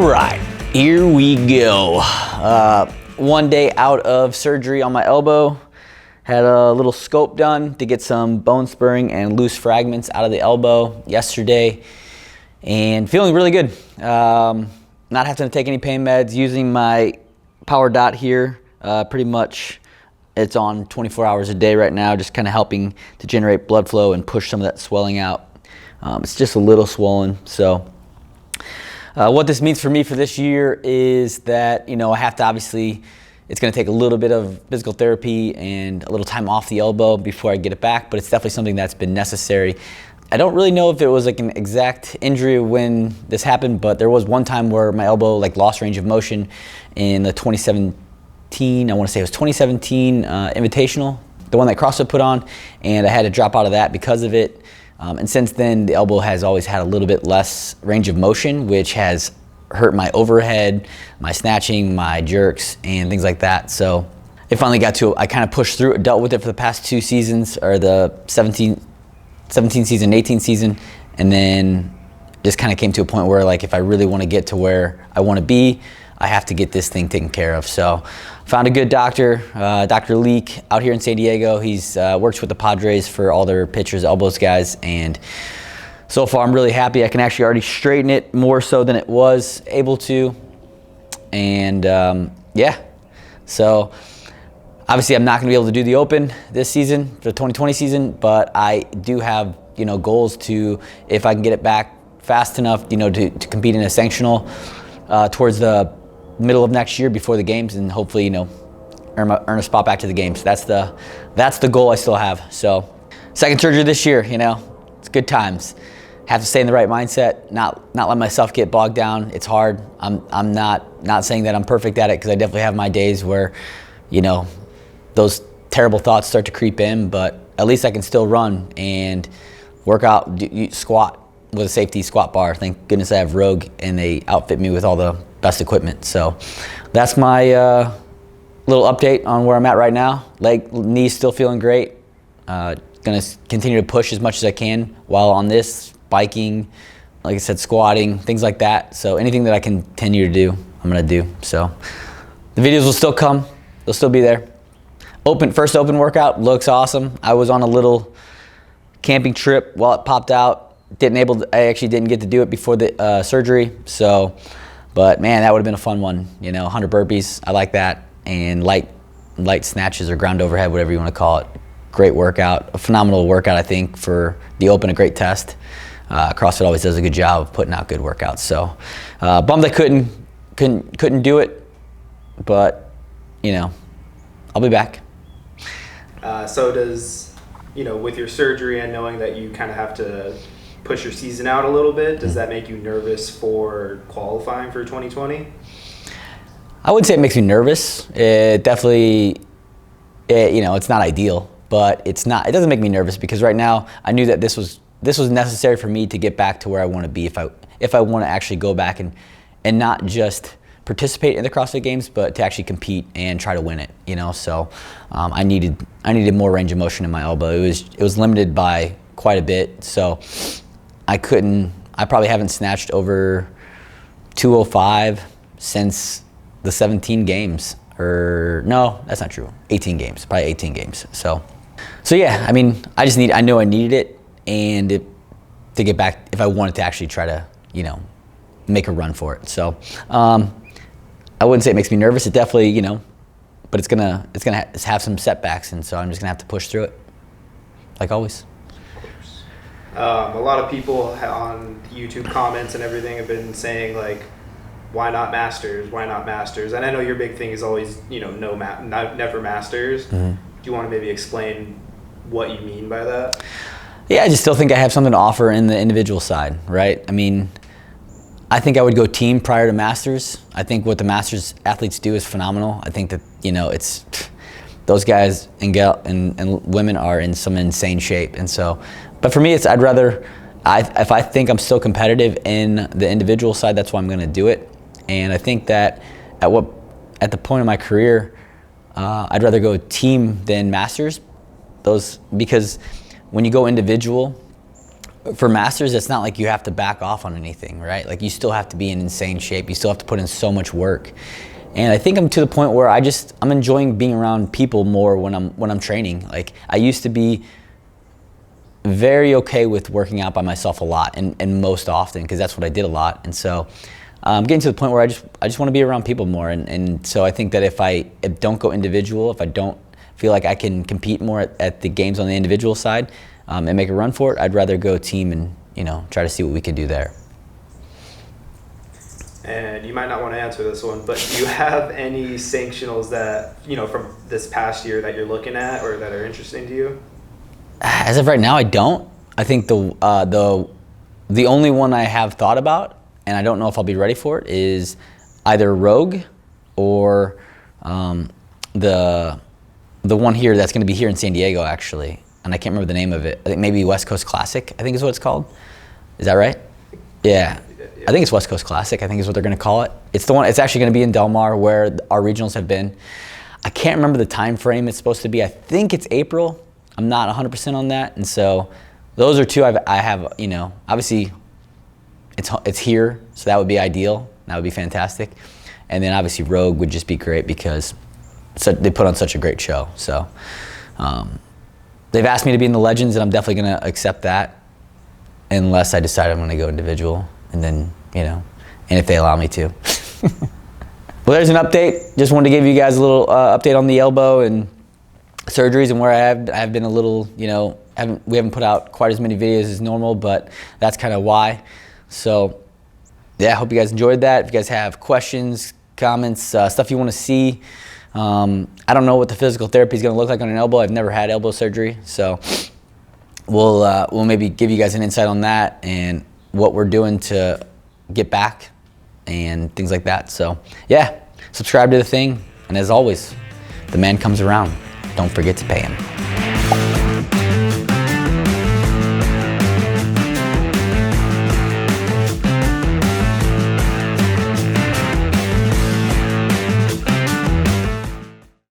right, here we go. 1 day out of surgery on my elbow. Had a little scope done to get some bone spurring and loose fragments out of the elbow yesterday, and feeling really good. Not having to take any pain meds, using my power dot here. Pretty much it's on 24 hours a day right now, just kind of helping to generate blood flow and push some of that swelling out. It's just a little swollen, so what this means for me for this year is that, I have to obviously, it's going to take a little bit of physical therapy and a little time off the elbow before I get it back, but it's definitely something that's been necessary. I don't really know if it was like an exact injury when this happened, but there was one time where my elbow lost range of motion in the 2017, I want to say it was 2017 Invitational, the one that CrossFit put on, and I had to drop out of that because of it. And since then, the elbow has always had a little bit less range of motion, which has hurt my overhead, my snatching, my jerks, and things like that. So it finally got to, I kind of pushed through it, dealt with it for the past 2 seasons, or the 17 season, 18 season, and then just kind of came to a point where if I really want to get to where I want to be, I have to get this thing taken care of. So found a good doctor, Dr. Leak out here in San Diego. He's works with the Padres for all their pitchers, elbows guys, and so far I'm really happy. I can actually already straighten it more so than it was able to. And yeah, so obviously I'm not gonna be able to do the Open this season, for the 2020 season, but I do have goals to, if I can get it back fast enough, to compete in a sanctional towards the middle of next year before the games, and hopefully earn a spot back to the games. That's the goal I still have. So second surgery this year, it's good times. Have to stay in the right mindset, not let myself get bogged down. It's hard. I'm not saying that I'm perfect at it, because I definitely have my days where those terrible thoughts start to creep in, but at least I can still run and work out, squat with a safety squat bar. Thank goodness I have Rogue, and they outfit me with all the best equipment. So that's my little update on where I'm at right now. Knee's still feeling great. Gonna continue to push as much as I can while on this, biking, like I said, squatting, things like that. So anything that I continue to do, I'm gonna do. So the videos will still come, they'll still be there. First open workout looks awesome. I was on a little camping trip while it popped out. I actually didn't get to do it before the surgery. So, but man, that would have been a fun one. 100 burpees, I like that, and light snatches or ground overhead, whatever you want to call it. Great workout, a phenomenal workout, I think, for the Open, a great test. CrossFit always does a good job of putting out good workouts. So, bummed I couldn't do it, but I'll be back. So does, with your surgery and knowing that you kind of have to push your season out a little bit, does that make you nervous for qualifying for 2020? I wouldn't say it makes me nervous. It definitely, it's not ideal, but it doesn't make me nervous, because right now I knew that this was necessary for me to get back to where I want to be if I want to actually go back and not just participate in the CrossFit Games, but to actually compete and try to win it. So I needed more range of motion in my elbow. It was limited by quite a bit, so I probably haven't snatched over 205 since the 17 games, or no, that's not true. 18 games, probably 18 games. So yeah, I know I needed it, and to get back, if I wanted to actually try to, make a run for it. So I wouldn't say it makes me nervous. It definitely, but it's gonna have some setbacks, and so I'm just gonna have to push through it, like always. A lot of people on YouTube comments and everything have been saying why not Masters? Why not Masters? And I know your big thing is always never Masters. Mm-hmm. Do you want to maybe explain what you mean by that? Yeah, I just still think I have something to offer in the individual side, right? I think I would go team prior to Masters. I think what the Masters athletes do is phenomenal. I think that it's those guys and women are in some insane shape, and so. But for me, if I think I'm still competitive in the individual side, that's why I'm going to do it. And I think that at the point of my career, I'd rather go team than Masters. Because when you go individual, for masters, it's not like you have to back off on anything, right? Like you still have to be in insane shape. You still have to put in so much work. And I think I'm to the point where I'm enjoying being around people more when I'm training. Like I used to be very okay with working out by myself a lot and most often, because that's what I did a lot. And so I'm getting to the point where I just want to be around people more. And so I think that if I don't go individual, if I don't feel like I can compete more at the games on the individual side and make a run for it, I'd rather go team and, you know, try to see what we could do there. And you might not want to answer this one, but do you have any sanctionals that, you know, from this past year that you're looking at or that are interesting to you? As of right now, I don't. I think the only one I have thought about, and I don't know if I'll be ready for it, is either Rogue or the one here that's going to be here in San Diego, actually. And I can't remember the name of it. I think maybe West Coast Classic, I think is what it's called. Is that right? Yeah. I think it's West Coast Classic, I think is what they're going to call it. It's the one. It's actually going to be in Del Mar, where our regionals have been. I can't remember the time frame it's supposed to be. I think it's April. I'm not 100% on that. And so those are two I have, you know, obviously it's here, so that would be ideal. That would be fantastic. And then obviously Rogue would just be great because they put on such a great show. So they've asked me to be in the Legends, and I'm definitely going to accept that unless I decide I'm going to go individual. And then, you know, and if they allow me to. Well, there's an update. Just wanted to give you guys a little update on the elbow and surgeries and where I have been a little, you know, we haven't put out quite as many videos as normal, but that's kind of why. So yeah, I hope you guys enjoyed that. If you guys have questions, comments, stuff you want to see, I don't know what the physical therapy is going to look like on an elbow. I've never had elbow surgery, so we'll maybe give you guys an insight on that and what we're doing to get back and things like that. So yeah, subscribe to the thing, and as always, the man comes around. Don't forget to pay him.